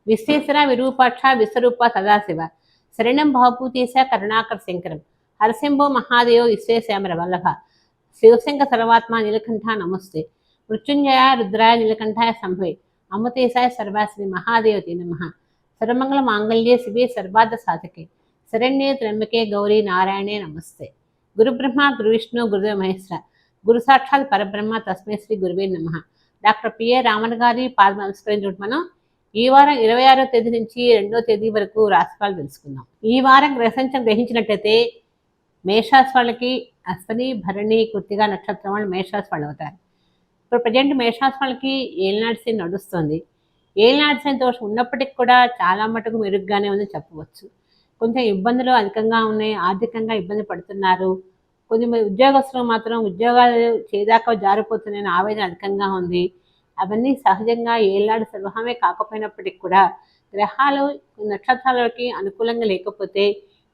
విశ్వేశ్వర విరూపాక్ష విశ్వరూప సదాశివ శరణం భవభూతేశ కరుణాకర శంకరం హరశంభో మహాదేవ విశ్వేశ్యామర వల్లభ శివశంక సర్వాత్మ నీలకంఠ నమస్తే మృత్యుంజయ రుద్రాయ నీలకంఠాయ సంభవే అమృతేశాయ సర్వాశ్రీ మహాదేవతి నమ సర్వమంగళ మాంగళ్యే శివే సర్వార్థ సాధకే శరణ్యే త్ర్యంబకే గౌరీ నారాయణే నమస్తే గురు బ్రహ్మ గురు విష్ణు గురుదేవ మహేశ్వర గురు సాక్షాత్ పరబ్రహ్మ తస్మై శ్రీ గురువే నమ. డాక్టర్ పిఏ రామన్ గారి పాద నమస్కరించుకుంటూ మనం ఈ వారం 26వ తేదీ నుంచి 2వ తేదీ వరకు రాశిఫలాలు తెలుసుకుందాం. ఈ వారం గ్రహసంచం గ్రహించినట్లయితే మేషరాశి వాళ్ళకి అశ్విని భరణి కృత్తిక నక్షత్రం వాళ్ళు మేషరాశి వాళ్ళు అవుతారు. ఇప్పుడు ప్రజెంట్ మేషరాశి వాళ్ళకి ఏలినాటి శని నడుస్తుంది. ఏలినాటి శని దోషం ఉన్నప్పటికీ కూడా చాలా మటుకు మెరుగ్గానే ఉందని చెప్పవచ్చు. కొంచెం ఇబ్బందులు అధికంగా ఉన్నాయి, ఆర్థికంగా ఇబ్బంది పడుతున్నారు. కొంచెం ఉద్యోగస్తులు మాత్రం ఉద్యోగాలు చేదాకా జారిపోతున్నాయని ఆవేదన అధికంగా ఉంది. అవన్నీ సహజంగా ఏళ్ళాడు సర్వహమే కాకపోయినప్పటికీ కూడా గ్రహాలు నక్షత్రాలకి అనుకూలంగా లేకపోతే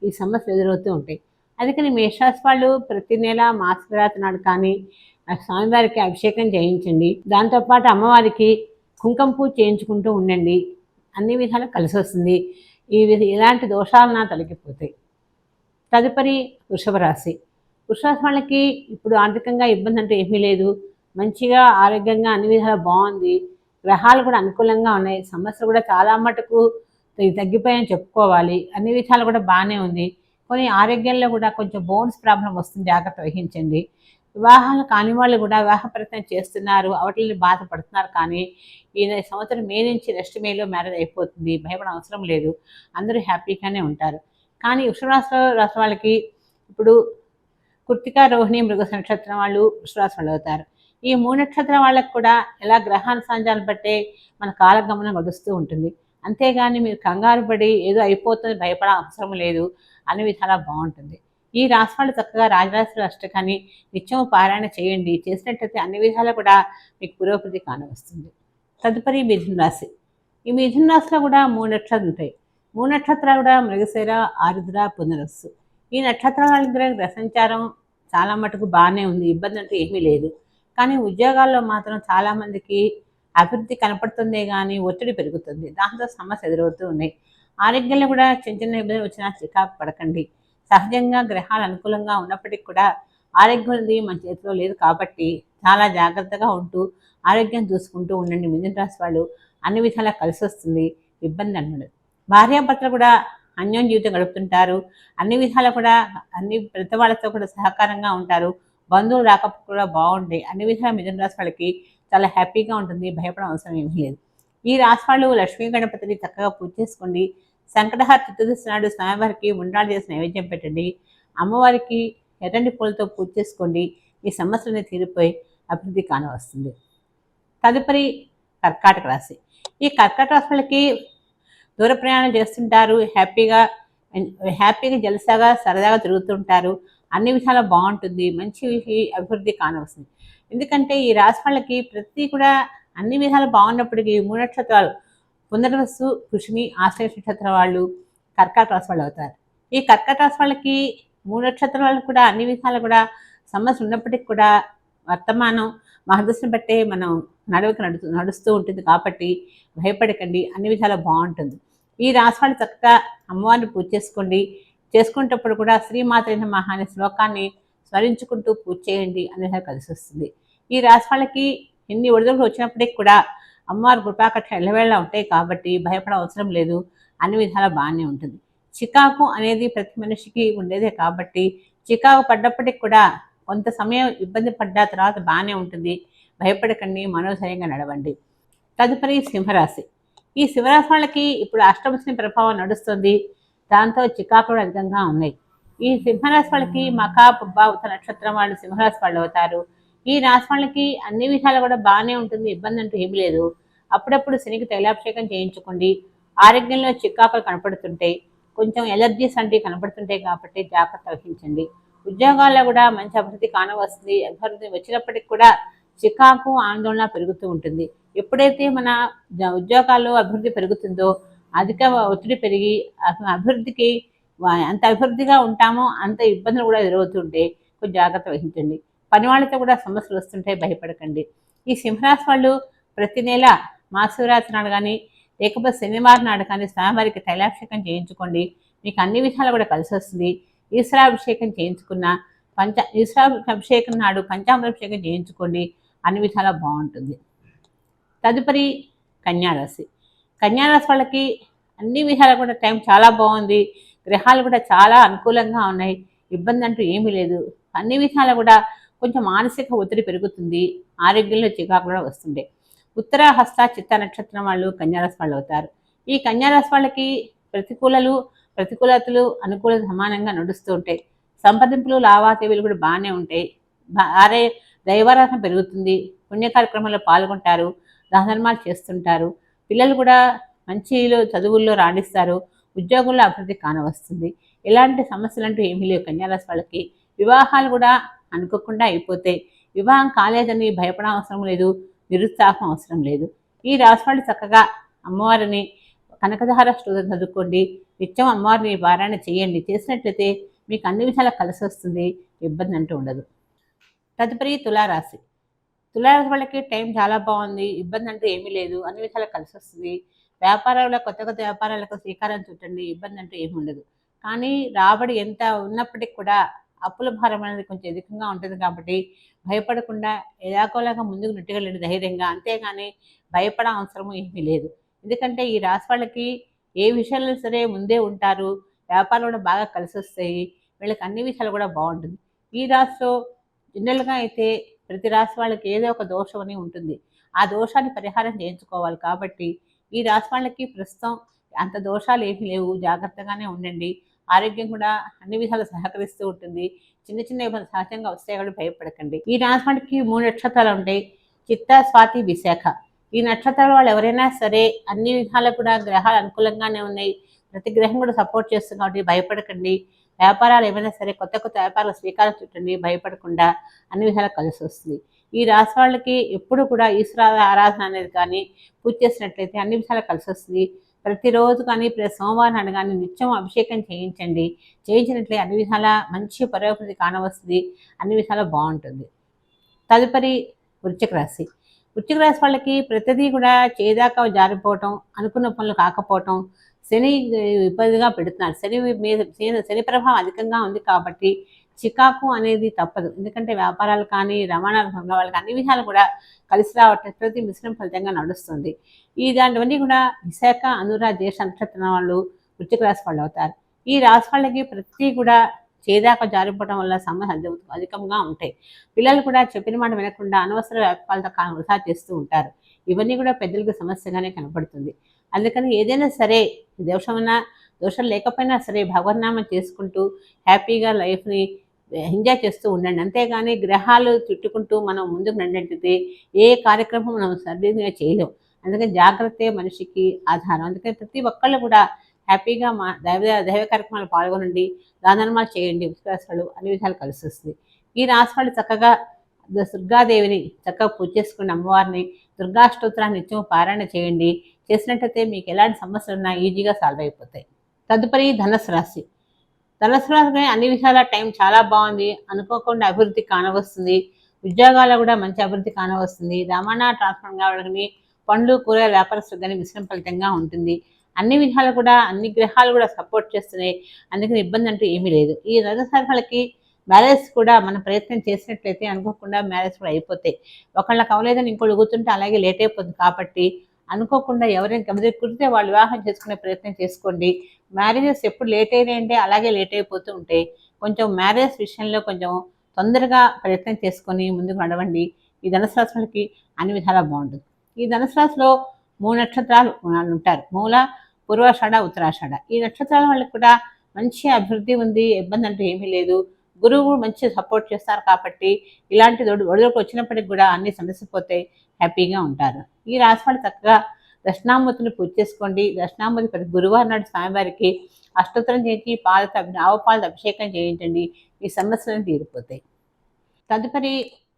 ఈ సమస్యలు ఎదురవుతూ ఉంటాయి. అందుకని మేషరాశి వాళ్ళు ప్రతి నెల మహాశివరాత్రి నాడు కానీ స్వామివారికి అభిషేకం చేయించండి. దాంతోపాటు అమ్మవారికి కుంకుమ పూజ చేయించుకుంటూ ఉండండి. అన్ని విధాలు కలిసి వస్తుంది. ఇలాంటి దోషాలను తొలగిపోతాయి. తదుపరి వృషభ రాశి. వృషభ వాళ్ళకి ఇప్పుడు ఆర్థికంగా ఇబ్బంది అంటే ఏమీ లేదు. మంచిగా ఆరోగ్యంగా అన్ని విధాలు బాగుంది. గ్రహాలు కూడా అనుకూలంగా ఉన్నాయి. సమస్యలు కూడా చాలా మటుకు తగ్గిపోయాయని చెప్పుకోవాలి. అన్ని విధాలు కూడా బాగానే ఉంది. కొన్ని ఆరోగ్యంలో కూడా కొంచెం బోన్స్ ప్రాబ్లం వస్తుంది, జాగ్రత్త వహించండి. వివాహాలు కాని వాళ్ళు కూడా వివాహ ప్రయత్నం చేస్తున్నారు, అవటిని బాధపడుతున్నారు. కానీ ఈ సంవత్సరం మే నుంచి నెక్స్ట్ మేలో మ్యారేజ్ అయిపోతుంది, భయపడ అవసరం లేదు. అందరూ హ్యాపీగానే ఉంటారు. కానీ వృషభరాశి వాళ్ళకి ఇప్పుడు కృత్తిక రోహిణి మృగ నక్షత్రం వాళ్ళు వృషభరాశి వాళ్ళు అవుతారు. ఈ 3 నక్షత్రం వాళ్ళకు కూడా ఎలా గ్రహాల సంచారాలు బట్టే మన కాలగమనం గడుస్తూ ఉంటుంది. అంతేగాని మీరు కంగారు పడి ఏదో అయిపోతుంది భయపడ అవసరం లేదు. అన్ని విధాలా బాగుంటుంది. ఈ రాశి వాళ్ళు చక్కగా రాజరాశి అష్టకాన్ని నిత్యం పారాయణ చేయండి. చేసినట్లయితే అన్ని విధాలా కూడా మీకు పురోగతి కానవస్తుంది. తదుపరి మిథున రాశి. ఈ మిథున రాశిలో కూడా 3 నక్షత్రాలు ఉంటాయి. 3 నక్షత్రాలు కూడా మృగశిర, ఆరుద్ర, పునరస్సు. ఈ నక్షత్రాల గ్రహ సంచారం చాలా మటుకు బాగానే ఉంది, ఇబ్బంది అంటే ఏమీ లేదు. కానీ ఉద్యోగాల్లో మాత్రం చాలామందికి అభివృద్ధి కనపడుతుందే కానీ ఒత్తిడి పెరుగుతుంది. దాంతో సమస్య ఎదురవుతూ ఉన్నాయి. ఆరోగ్యంలో కూడా చిన్న చిన్న ఇబ్బందులు వచ్చినా చికాకు పడకండి. సహజంగా గ్రహాలు అనుకూలంగా ఉన్నప్పటికీ కూడా ఆరోగ్యం అనేది మన చేతిలో లేదు కాబట్టి చాలా జాగ్రత్తగా ఉంటూ ఆరోగ్యం చూసుకుంటూ ఉండండి. మిథున రాశి వాళ్ళు అన్ని విధాలా కలిసి వస్తుంది, ఇబ్బంది అన్నది. భార్యాభర్తలు కూడా అన్యోన్య జీవితం గడుపుతుంటారు. అన్ని విధాలు కూడా అన్ని ప్రతి వాళ్ళతో కూడా సహకారంగా ఉంటారు. బంధువులు రాకపోతే కూడా బాగుంటాయి. అన్ని విధాల మిథున రాశి వాళ్ళకి చాలా హ్యాపీగా ఉంటుంది, భయపడడం అవసరం ఏమీ లేదు. ఈ రాశి వాళ్ళు లక్ష్మీ గణపతిని చక్కగా పూజ చేసుకోండి. సంకటహార చతుర్దశి నాడు స్వామివారికి ఉండ్రాలు చేసి నైవేద్యం పెట్టండి. అమ్మవారికి ఎర్రని పూలతో పూజ చేసుకోండి. ఈ సమస్యలని తీరిపోయి అభివృద్ధి కానవస్తుంది. తదుపరి కర్కాటక రాశి. ఈ కర్కాటక రాశి వాళ్ళకి దూర ప్రయాణం చేస్తుంటారు. హ్యాపీగా జలసాగా సరదాగా తిరుగుతుంటారు. అన్ని విధాలా బాగుంటుంది, మంచి అభివృద్ధి కానవస్తుంది. ఎందుకంటే ఈ రాశి వాళ్ళకి ప్రతి కూడా అన్ని విధాలు బాగున్నప్పటికీ 3 నక్షత్రాలు పునర్వసు, పుష్మి, ఆశ్రయ నక్షత్రం వాళ్ళు కర్కాటక రాశి వాళ్ళు అవుతారు. ఈ కర్కాటక రాశి వాళ్ళకి 3 నక్షత్రాల వాళ్ళకి కూడా అన్ని విధాలు కూడా సమస్య ఉన్నప్పటికీ కూడా వర్తమానం మహదశను బట్టే మనం నడుస్తూ ఉంటుంది కాబట్టి భయపడకండి, అన్ని విధాలా బాగుంటుంది. ఈ రాశి వాళ్ళు చక్కగా అమ్మవారిని పూజ చేసుకునేటప్పుడు కూడా శ్రీమాతైన మహాని శ్లోకాన్ని స్మరించుకుంటూ పూజ చేయండి అనేది కలిసి వస్తుంది. ఈ రాశి వాళ్ళకి ఎన్ని ఒడిదుడుకులు వచ్చినప్పటికీ కూడా అమ్మవారి కృపాకట్ట ఎల్లవేళ ఉంటాయి కాబట్టి భయపడ అవసరం లేదు. అన్ని విధాలా బాగానే ఉంటుంది. చికాకు అనేది ప్రతి మనిషికి ఉండేదే కాబట్టి చికాకు పడ్డప్పటికి కూడా కొంత సమయం ఇబ్బంది పడ్డ తర్వాత బాగానే ఉంటుంది. భయపడకండి, మనోధైర్యంగా నడవండి. తదుపరి సింహరాశి. ఈ సింహరాశి వాళ్ళకి ఇప్పుడు అష్టమశని ప్రభావం నడుస్తుంది. దాంతో చికాకులు అధికంగా ఉన్నాయి. ఈ సింహరాశి వాళ్ళకి మకా, పుబ్బ, ఉత్త నక్షత్రం వాళ్ళు సింహరాశి వాళ్ళు అవుతారు. ఈ రాశి వాళ్ళకి అన్ని విధాలు కూడా బాగానే ఉంటుంది, ఇబ్బంది అంటూ ఏమి లేదు. అప్పుడప్పుడు శనికి తైలాభిషేకం చేయించుకోండి. ఆరోగ్యంలో చికాకులు కనపడుతుంటాయి, కొంచెం ఎలర్జీస్ అంటే కనపడుతుంటాయి కాబట్టి జాగ్రత్త వహించండి. ఉద్యోగాల్లో కూడా మంచి అభివృద్ధి కానవస్తుంది. అభివృద్ధి వచ్చినప్పటికి కూడా చికాకు, ఆందోళన పెరుగుతూ ఉంటుంది. ఎప్పుడైతే మన ఉద్యోగాల్లో అభివృద్ధి పెరుగుతుందో అధిక ఒత్తిడి పెరిగి అభివృద్ధికి అంత అభివృద్ధిగా ఉంటామో అంత ఇబ్బందులు కూడా ఎదురవుతుంటే కొంచెం జాగ్రత్త వహించండి. పని వాళ్ళతో కూడా సమస్యలు వస్తుంటే భయపడకండి. ఈ సింహరాశి వాళ్ళు ప్రతి నెల మహాశివరాత్రి నాడు కానీ లేకపోతే శనివారం నాడు కానీ స్వామివారికి తైలాభిషేకం చేయించుకోండి. మీకు అన్ని విషయాలు కూడా కలిసి వస్తుంది. ఈశ్వరాభిషేకం చేయించుకున్న ఈశ్వరాభిషేకం నాడు పంచామృతాభిషేకం చేయించుకోండి, అన్ని విధాలా బాగుంటుంది. తదుపరి కన్యారాశి. కన్యారాశి వాళ్ళకి అన్ని విధాలు కూడా టైం చాలా బాగుంది. గ్రహాలు కూడా చాలా అనుకూలంగా ఉన్నాయి. ఇబ్బంది అంటూ ఏమీ లేదు. అన్ని విధాలు కూడా కొంచెం మానసిక ఒత్తిడి పెరుగుతుంది. ఆరోగ్యంలో చికాకు కూడా వస్తుంది. ఉత్తర హస్త చిత్త నక్షత్రం వాళ్ళు కన్యారాశి వాళ్ళు అవుతారు. ఈ కన్యారాశి వాళ్ళకి ప్రతికూలతలు అనుకూల సమానంగా నడుస్తూ ఉంటాయి. సంప్రదింపులు లావాదేవీలు కూడా బాగానే ఉంటాయి. దైవారాధన పెరుగుతుంది. పుణ్య కార్యక్రమాల్లో పాల్గొంటారు. దానధర్మాలు చేస్తుంటారు. పిల్లలు కూడా మంచిలో చదువుల్లో రాణిస్తారు. ఉద్యోగుల్లో అభివృద్ధి కానవస్తుంది. ఎలాంటి సమస్యలు అంటూ ఏమీ లేవు కన్యారాశి వాళ్ళకి. వివాహాలు కూడా అనుకోకుండా అయిపోతాయి. వివాహం కాలేదని భయపడవసరం లేదు, నిరుత్సాహం అవసరం లేదు. ఈ రాశి వాళ్ళు చక్కగా అమ్మవారిని కనకధార స్తోత్రం చదువుకోండి. నిత్యం అమ్మవారిని పారాయణ చేయండి. చేసినట్లయితే మీకు అన్ని విషయాలు కలిసి వస్తుంది. ఇబ్బంది అంటూ ఉండదు. తదుపరి తులారాశి. తులారాశి వాళ్ళకి టైం చాలా బాగుంది. ఇబ్బంది అంటూ ఏమీ లేదు. అన్ని విషయాలు కలిసి వస్తుంది. వ్యాపారాల కొత్త వ్యాపారాలకు శ్రీకారం చుట్టండి. ఇబ్బంది అంటూ ఏమి ఉండదు. కానీ రాబడి ఎంత ఉన్నప్పటికీ కూడా అప్పుల భారం అనేది కొంచెం అధికంగా ఉంటుంది. కాబట్టి భయపడకుండా ఎలాగోలాగా ముందుకు నెట్టుకెళ్ళండి ధైర్యంగా. అంతేగాని భయపడ అవసరము ఏమీ లేదు. ఎందుకంటే ఈ రాశి వాళ్ళకి ఏ విషయాల్లో సరే ముందే ఉంటారు. వ్యాపారాలు కూడా బాగా కలిసి వస్తాయి. వీళ్ళకి అన్ని విషయాలు కూడా బాగుంటుంది. ఈ రాశిలో జనరల్గా అయితే ప్రతి రాశి వాళ్ళకి ఏదో ఒక దోషం అని ఉంటుంది. ఆ దోషాన్ని పరిహారం చేయించుకోవాలి. కాబట్టి ఈ రాశి వాళ్ళకి ప్రస్తుతం అంత దోషాలు ఏమీ లేవు. జాగ్రత్తగానే ఉండండి. ఆరోగ్యం కూడా అన్ని విధాలు సహకరిస్తూ ఉంటుంది. చిన్న చిన్న ఇబ్బంది సహజంగా వస్తాయి కాబట్టి భయపడకండి. ఈ రాశి వాళ్ళకి 3 నక్షత్రాలు ఉంటాయి. చిత్త, స్వాతి, విశాఖ. ఈ నక్షత్రాల వాళ్ళు ఎవరైనా సరే అన్ని విధాలు కూడా గ్రహాలు అనుకూలంగానే ఉన్నాయి. ప్రతి గ్రహం కూడా సపోర్ట్ చేస్తుంది కాబట్టి భయపడకండి. వ్యాపారాలు ఏమైనా సరే కొత్త వ్యాపారాలు శ్రీకారం చుట్టండి. భయపడకుండా అన్ని విధాలు కలిసి వస్తుంది. ఈ రాశి వాళ్ళకి ఎప్పుడు కూడా ఈశ్వర ఆరాధన అనేది కానీ పూజ చేసినట్లయితే అన్ని విషయాలు కలిసి వస్తుంది. ప్రతిరోజు కానీ ప్రతి సోమవారం నాడు కానీ నిత్యం అభిషేకం చేయించండి. చేయించినట్లే అన్ని విధాల మంచి పురోగతి కానవస్తుంది. అన్ని విధాలా బాగుంటుంది. తదుపరి వృశ్చిక రాశి. వృశ్చిక రాశి వాళ్ళకి ప్రతిదీ కూడా చేదాకా జారిపోవటం, అనుకున్న పనులు కాకపోవటం, శని ఇబ్బందిగా పెడుతున్నారు. శని ప్రభావం అధికంగా ఉంది కాబట్టి చికాకు అనేది తప్పదు. ఎందుకంటే వ్యాపారాలు కానీ రవాణా రంగం వాళ్ళకి అన్ని విధాలు కూడా కలిసి రావటం ప్రతి మిశ్రమ ఫలితంగా నడుస్తుంది. దాంటివన్నీ కూడా విశాఖ, అనురాధ, జ్యేష్ఠ నక్షత్రం వాళ్ళు వృశ్చిక రాశి వాళ్ళు అవుతారు. ఈ రాశి వాళ్ళకి ప్రతి కూడా చేదాకా జారిపోవడం వల్ల సమస్యలు అధికంగా ఉంటాయి. పిల్లలు కూడా చెప్పిన మాట వినకుండా అనవసర వ్యాపారాలతో వృధా చేస్తూ ఉంటారు. ఇవన్నీ కూడా పెద్దలకు సమస్యగానే కనపడుతుంది. అందుకని ఏదైనా సరే దోషం లేకపోయినా సరే భగవన్నామం చేసుకుంటూ హ్యాపీగా లైఫ్ని ఎంజాయ్ చేస్తూ ఉండండి. అంతేగాని గ్రహాలు చుట్టుకుంటూ మనం ముందుకు నడినట్లయితే ఏ కార్యక్రమం మనం సరిగ్గా చేయలేం. అందుకని జాగ్రత్తే మనిషికి ఆధారం. అందుకని ప్రతి ఒక్కళ్ళు కూడా హ్యాపీగా మా దైవ కార్యక్రమాలు పాల్గొనండి. దానధర్మాలు చేయండి. విశ్వాసాలు అన్ని విధాలు కలిసి వస్తుంది. ఈ రాశి వాళ్ళు చక్కగా దుర్గాదేవిని చక్కగా పూజ చేసుకుని అమ్మవారిని దుర్గాష్టోత్తరాన్ని నిత్యం పారాయణ చేయండి. చేసినట్టయితే మీకు ఎలాంటి సమస్యలు ఉన్నా ఈజీగా సాల్వ్ అయిపోతాయి. తదుపరి ధనుసు రాశి. ధనుసు రాశికి అన్ని విషయాల టైం చాలా బాగుంది. అనుకోకుండా అభివృద్ధి కానవస్తుంది. ఉద్యోగాల్లో కూడా మంచి అభివృద్ధి కానవస్తుంది. రవాణా ట్రాన్స్పోర్ట్ కావడానికి పండ్లు కూరగాయల వ్యాపారస్తులకు కానీ మిశ్రమ ఫలితంగా ఉంటుంది. అన్ని విధాలు కూడా అన్ని గ్రహాలు కూడా సపోర్ట్ చేస్తున్నాయి. అందుకని ఇబ్బంది అంటూ ఏమీ లేదు. ఈ ధనుసు రాశి వాళ్ళకి మ్యారేజ్ కూడా మనం ప్రయత్నం చేసినట్లయితే అనుకోకుండా మ్యారేజ్ కూడా అయిపోతాయి. ఒకళ్ళకి అవ్వలేదని ఇంకోటి కూర్చుంటే అలాగే లేట్ అయిపోతుంది. కాబట్టి అనుకోకుండా ఎవరైనా కుదిరితే వాళ్ళు వివాహం చేసుకునే ప్రయత్నం చేసుకోండి. మ్యారేజెస్ ఎప్పుడు లేట్ అయినాయంటే అలాగే లేట్ అయిపోతూ ఉంటాయి. కొంచెం మ్యారేజ్ విషయంలో కొంచెం తొందరగా ప్రయత్నం చేసుకొని ముందుకు నడవండి. ఈ ధనుసు రాశి వాళ్ళకి అన్ని విధాలా బాగుంటుంది. ఈ ధనుసు రాశిలో 3 నక్షత్రాలు ఉంటారు. మూల, పూర్వాషాఢ, ఉత్తరాషాఢ. ఈ నక్షత్రాల వాళ్ళకి కూడా మంచి అభివృద్ధి ఉంది. ఇబ్బంది అంటూ ఏమీ లేదు. గురువు మంచి సపోర్ట్ చేస్తారు కాబట్టి ఇలాంటి ఒడిదొడుకు వచ్చినప్పటికి కూడా అన్ని సమస్యపోతాయి. హ్యాపీగా ఉంటారు. ఈ రాశి వాళ్ళు చక్కగా దక్షిణామూర్తిని పూజ చేసుకోండి. దక్షిణామూర్తి ప్రతి గురువారం నాడు స్వామివారికి అష్టోత్తరం చేసి ఆవు పాలతో అభిషేకం చేయించండి. ఈ సమస్యలను తీరిపోతాయి. తదుపరి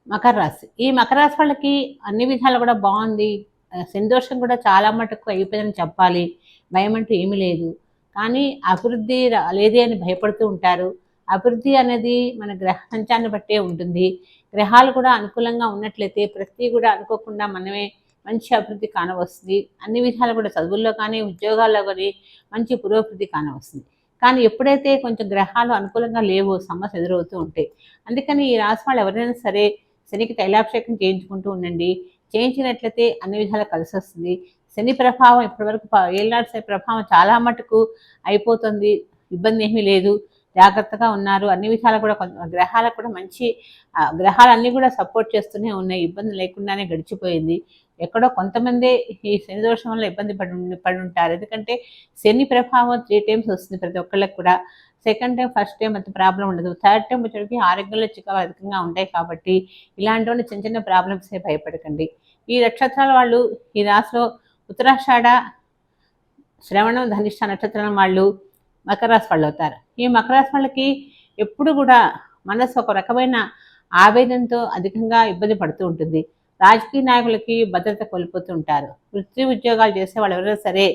మకర రాశి. ఈ మకర రాశి వాళ్ళకి అన్ని విధాలు కూడా బాగుంది. సంతోషం కూడా చాలా మటుకు అయిపోయిందని చెప్పాలి. భయం అంటూ ఏమీ లేదు. కానీ అభివృద్ధి లేదే అని భయపడుతూ ఉంటారు. అభివృద్ధి అనేది మన గ్రహ సంచారాన్ని బట్టే ఉంటుంది. గ్రహాలు కూడా అనుకూలంగా ఉన్నట్లయితే ప్రతి కూడా అనుకోకుండా మనమే మంచి అభివృద్ధి కానవస్తుంది. అన్ని విధాలు కూడా చదువుల్లో కానీ, ఉద్యోగాల్లో కానీ మంచి పురోభివృద్ధి కానవస్తుంది. కానీ ఎప్పుడైతే కొంచెం గ్రహాలు అనుకూలంగా లేవో సమస్య ఎదురవుతూ ఉంటాయి. అందుకని ఈ రాశి వాళ్ళు ఎవరైనా సరే శనికి తైలాభిషేకం చేయించుకుంటూ ఉండండి. చేయించినట్లయితే అన్ని విధాలా కలిసొస్తుంది. శని ప్రభావం ఇప్పటివరకు ఏళ్ళనాటి శని ప్రభావం చాలా మటుకు అయిపోతుంది. ఇబ్బంది ఏమీ లేదు. జాగ్రత్తగా ఉన్నారు. అన్ని విధాలా కూడా గ్రహాలకు కూడా మంచి గ్రహాలన్నీ కూడా సపోర్ట్ చేస్తూనే ఉన్నాయి. ఇబ్బంది లేకుండానే గడిచిపోయింది. ఎక్కడో కొంతమందే ఈ శని దోషం వల్ల ఇబ్బంది పడి ఉంటారు. ఎందుకంటే శని ప్రభావం 3 టైమ్స్ వస్తుంది ప్రతి ఒక్కళ్ళకి కూడా. సెకండ్ టైం, ఫస్ట్ టైం అంత ప్రాబ్లం ఉండదు. థర్డ్ టైం వచ్చేటికి ఆరోగ్యంలో చికాకు అధికంగా ఉంటాయి కాబట్టి ఇలాంటి చిన్న చిన్న ప్రాబ్లమ్సే భయపడకండి. ఈ నక్షత్రాల వాళ్ళు ఈ రాశిలో ఉత్తరాషాఢ, శ్రవణం, ధనిష్ట నక్షత్రం వాళ్ళు మకర రాశి వాళ్ళు అవుతారు. ఈ మకర రాశి వాళ్ళకి ఎప్పుడు కూడా మనసు ఒక రకమైన ఆవేదనతో అధికంగా ఇబ్బంది పడుతూ ఉంటుంది. రాజకీయ నాయకులకి భద్రత కోల్పోతూ ఉంటారు. వృత్తి ఉద్యోగాలు చేసే వాళ్ళు ఎవరైనా సరే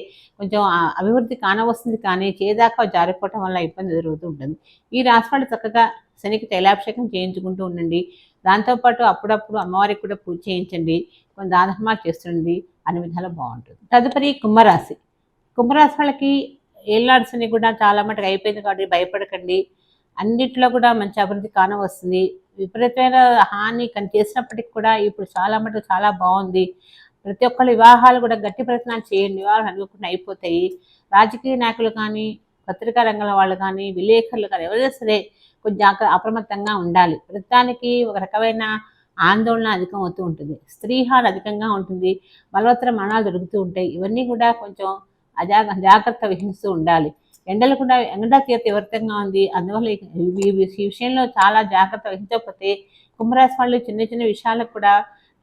కొంచెం అభివృద్ధి కానవస్తుంది, కానీ చేదాకా జారిపోవటం వల్ల ఇబ్బంది ఎదురవుతూ ఉంటుంది. ఈ రాశి వాళ్ళు చక్కగా శనికి తైలాభిషేకం చేయించుకుంటూ ఉండండి. దాంతోపాటు అప్పుడప్పుడు అమ్మవారికి కూడా పూజ చేయించండి. కొన్ని దానధర్మాలు చేస్తుండండి. అన్ని విధాలు బాగుంటుంది. తదుపరి కుంభరాశి. కుంభరాశి వాళ్ళకి ఏళ్ళనాటి శని కూడా చాలా మటుకు అయిపోయింది కాబట్టి భయపడకండి. అన్నిట్లో కూడా మంచి అభివృద్ధి కానవస్తుంది. విపరీతమైన హాని చేసినప్పటికి కూడా ఇప్పుడు చాలా మటుకు చాలా బాగుంది. ప్రతి ఒక్కరి వివాహాలు కూడా గట్టి ప్రయత్నాలు చేయండి. వివాహాలు అనుకోకుండా అయిపోతాయి. రాజకీయ నాయకులు కానీ, పత్రికా రంగంలో వాళ్ళు కానీ, విలేకరులు కానీ ఎవరైనా సరే కొంచెం అప్రమత్తంగా ఉండాలి. ప్రతిదానికి ఒక రకమైన ఆందోళన అధికం అవుతూ ఉంటుంది. స్త్రీహాలు అధికంగా ఉంటుంది. బలవత్తర మరణాలు జరుగుతూ ఉంటాయి. ఇవన్నీ కూడా కొంచెం జాగ్రత్త వహిస్తూ ఉండాలి. ఎండలు కూడా ఎండ తీవ్రంగా ఉంది. అందువల్ల ఈ విషయంలో చాలా జాగ్రత్త వహించకపోతే కుంభరాశి వాళ్ళు చిన్న చిన్న విషయాలకు కూడా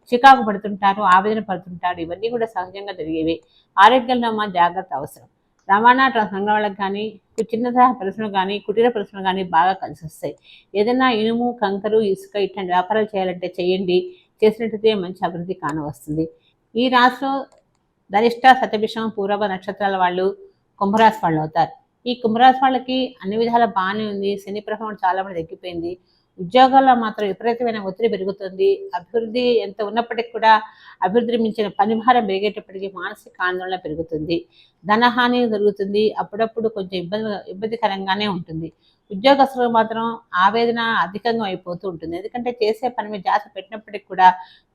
చికాకు పడుతుంటారు, ఆవేదన పడుతుంటారు. ఇవన్నీ కూడా సహజంగా జరిగేవి. ఆరోగ్యంలో మా జాగ్రత్త అవసరం. రవాణా రంగం వాళ్ళకి కానీ, చిన్న తరహా పరిశ్రమలు కానీ, కుటీర పరిశ్రమలు కానీ బాగా కలిసి వస్తాయి. ఏదైనా ఇనుము, కంకరు, ఇసుక ఇట్లాంటి వ్యాపారాలు చేయాలంటే చేయండి. చేసినట్టయితే మంచి అభివృద్ధి కానవస్తుంది. ఈ రాశిలో ధనిష్ట, శతభిషం, పూర్వ నక్షత్రాల వాళ్ళు కుంభరాశి వాళ్ళు అవుతారు. ఈ కుంభరాశి వాళ్ళకి అన్ని విధాలా బాగానే ఉంది. శని ప్రభావం చాలా మంది తగ్గిపోయింది. ఉద్యోగాల్లో మాత్రం విపరీతమైన ఒత్తిడి పెరుగుతుంది. అభివృద్ధి ఎంత ఉన్నప్పటికీ కూడా అభివృద్ధి మించిన పనిభారం పెరిగేటప్పటికీ మానసిక ఆందోళన పెరుగుతుంది. ధనహాని జరుగుతుంది. అప్పుడప్పుడు కొంచెం ఇబ్బందికరంగానే ఉంటుంది. ఉద్యోగస్తులకు మాత్రం ఆవేదన అధికంగా అయిపోతూ ఉంటుంది. ఎందుకంటే చేసే పని మీద ధ్యాస పెట్టినప్పటికీ కూడా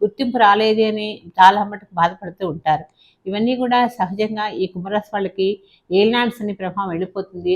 గుర్తింపు రాలేదు అని చాలా మటుకు బాధపడుతూ ఉంటారు. ఇవన్నీ కూడా సహజంగా ఈ కుంభరాశి వాళ్ళకి ఏలినాటి శని ప్రభావం వెళ్ళిపోతుంది.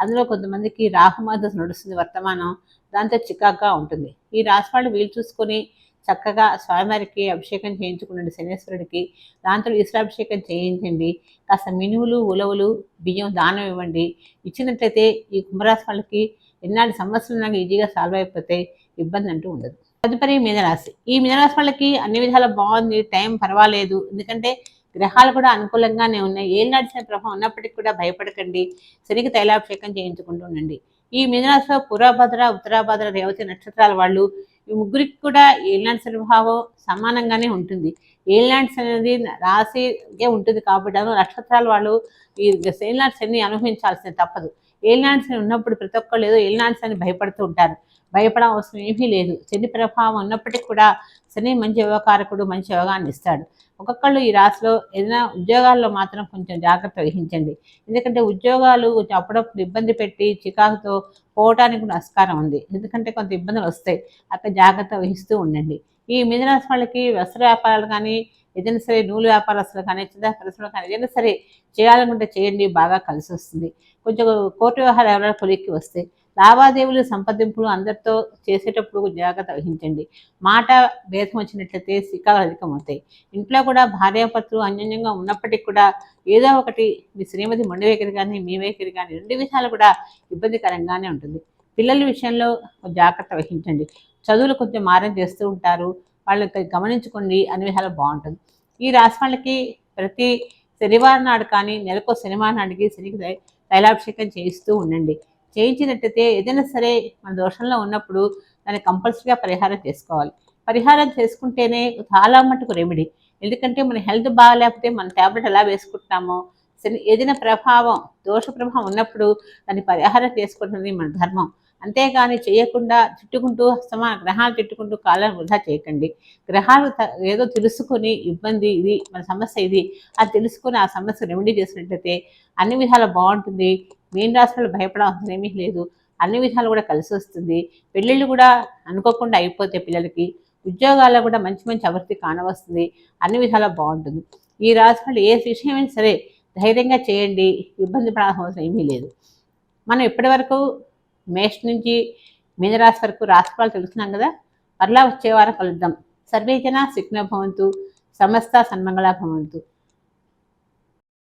అందులో కొంతమందికి రాహుమాదశ నడుస్తుంది వర్తమానం. దాంతో చికాగ్గా ఉంటుంది. ఈ రాశి వాళ్ళు వీలు చూసుకొని చక్కగా స్వామివారికి అభిషేకం చేయించుకునండి శనేశ్వరుడికి. దాంతో ఈశ్వరాభిషేకం చేయించండి. కాస్త మినువులు, ఉలవలు, బియ్యం దానం ఇవ్వండి. ఇచ్చినట్లయితే ఈ కుంభరాశి వాళ్ళకి ఎన్నాటి సమస్యలు నాకు ఈజీగా సాల్వ్ అయిపోతే ఇబ్బంది అంటూ ఉండదు. తదుపరి మీనరాశి. ఈ మీనరాశి వాళ్ళకి అన్ని విధాలా బాగుంది. టైం పర్వాలేదు. ఎందుకంటే గ్రహాలు కూడా అనుకూలంగానే ఉన్నాయి. ఏళ్ళనాటి శని ప్రభావం ఉన్నప్పటికీ కూడా భయపడకండి. శనికి తైలాభిషేకం చేయించుకుంటూ ఉండండి. ఈ మీనరాశిలో పురాభద్ర, ఉత్తరాభద్ర, రేవతి నక్షత్రాల వాళ్ళు ఈ ముగ్గురికి కూడా ఏళ్ళనాటి శని ప్రభావం సమానంగానే ఉంటుంది. ఏళ్ళనాటి శని అనేది రాశికే ఉంటుంది కాబట్టి నక్షత్రాల వాళ్ళు ఈ ఏళ్ళనాటి శని అనుభవించాల్సింది తప్పదు. ఏళ్ళనాటి శని ఉన్నప్పుడు ప్రతి ఒక్కళ్ళు ఏదో ఏళ్ళనాటి శని భయపడుతూ ఉంటారు. భయపడం అవసరం ఏమీ లేదు. శని ప్రభావం ఉన్నప్పటికీ కూడా శని మంచి యోగకారకుడు, మంచి యోగాన్ని ఇస్తాడు. ఒక్కొక్కళ్ళు ఈ రాశిలో ఏదైనా ఉద్యోగాల్లో మాత్రం కొంచెం జాగ్రత్త వహించండి. ఎందుకంటే ఉద్యోగాలు కొంచెం అప్పుడప్పుడు ఇబ్బంది పెట్టి చికాకుతో పోవటానికి కూడా ఆస్కారం ఉంది. ఎందుకంటే కొంత ఇబ్బందులు వస్తాయి. అక్కడ జాగ్రత్త వహిస్తూ ఉండండి. ఈ మిథునరాశి వాళ్ళకి వస్త్ర వ్యాపారాలు కానీ, ఏదైనా సరే నూలు వ్యాపారస్తులు కానీ, చిన్న పరిశ్రమలు కానీ ఏదైనా సరే చేయాలనుకుంటే చేయండి. బాగా కలిసి వస్తుంది. కొంచెం కోర్టు వ్యవహారాలు ఎవరైనా కొలిక్కి వస్తాయి. లావాదేవీలు, సంప్రదింపులు అందరితో చేసేటప్పుడు జాగ్రత్త వహించండి. మాట భేదం వచ్చినట్లయితే చికాకులు అధికమవుతాయి. ఇంట్లో కూడా భార్యాభర్తలు అన్యోన్యంగా ఉన్నప్పటికీ కూడా ఏదో ఒకటి మీ శ్రీమతి మొండి వైఖరి కానీ, మీ వైఖరి కానీ 2 విషయాలు కూడా ఇబ్బందికరంగానే ఉంటుంది. పిల్లల విషయంలో జాగ్రత్త వహించండి. చదువులు కొంచెం మారం చేస్తూ ఉంటారు. వాళ్ళకి గమనించుకోండి. అన్ని విధాలు బాగుంటుంది. ఈ రాశి వాళ్ళకి ప్రతి శనివారం నాడు కానీ, నెలకో శనివారం నాటికి శనికి తైలాభిషేకం చేయిస్తూ ఉండండి. చేయించినట్టయితే ఏదైనా సరే మన దోషంలో ఉన్నప్పుడు దాన్ని కంపల్సరీగా పరిహారం చేసుకోవాలి. పరిహారం చేసుకుంటేనే చాలా మటుకు రెమెడీ. ఎందుకంటే మన హెల్త్ బాగాలేకపోతే మన ట్యాబ్లెట్ ఎలా వేసుకుంటున్నామో ఏదైనా ప్రభావం, దోష ప్రభావం ఉన్నప్పుడు దాన్ని పరిహారం చేసుకుంటుంది మన ధర్మం. అంతేగాని చేయకుండా తిట్టుకుంటూ గ్రహాలు తిట్టుకుంటూ కాలాన్ని వృధా చేయకండి. గ్రహాలు ఏదో తెలుసుకొని ఇబ్బంది ఇది మన సమస్య ఇది అది తెలుసుకొని ఆ సమస్య రెమెడీ చేసినట్లయితే అన్ని విధాలు బాగుంటుంది. మీన రాశి వాళ్ళు భయపడాల్సిన ఏమీ లేదు. అన్ని విధాలు కూడా కలిసి వస్తుంది. పెళ్ళిళ్ళు కూడా అనుకోకుండా అయిపోతే పిల్లలకి ఉద్యోగాల్లో కూడా మంచి మంచి అభివృద్ధి కానవస్తుంది. అన్ని విధాలా బాగుంటుంది. ఈ రాశి వాళ్ళు ఏ విషయమైనా సరే ధైర్యంగా చేయండి. ఇబ్బంది పడాల్సిన అవసరం ఏమీ లేదు. మనం ఇప్పటి వరకు మేష నుంచి మీనరాశి వరకు రాశిఫలాలు తెలుసుకున్నాం కదా. మరలా వచ్చే వారం కలుద్దాం. సర్వే జన సుఖినో భవంతు. సమస్త సన్మంగళ భవంతు.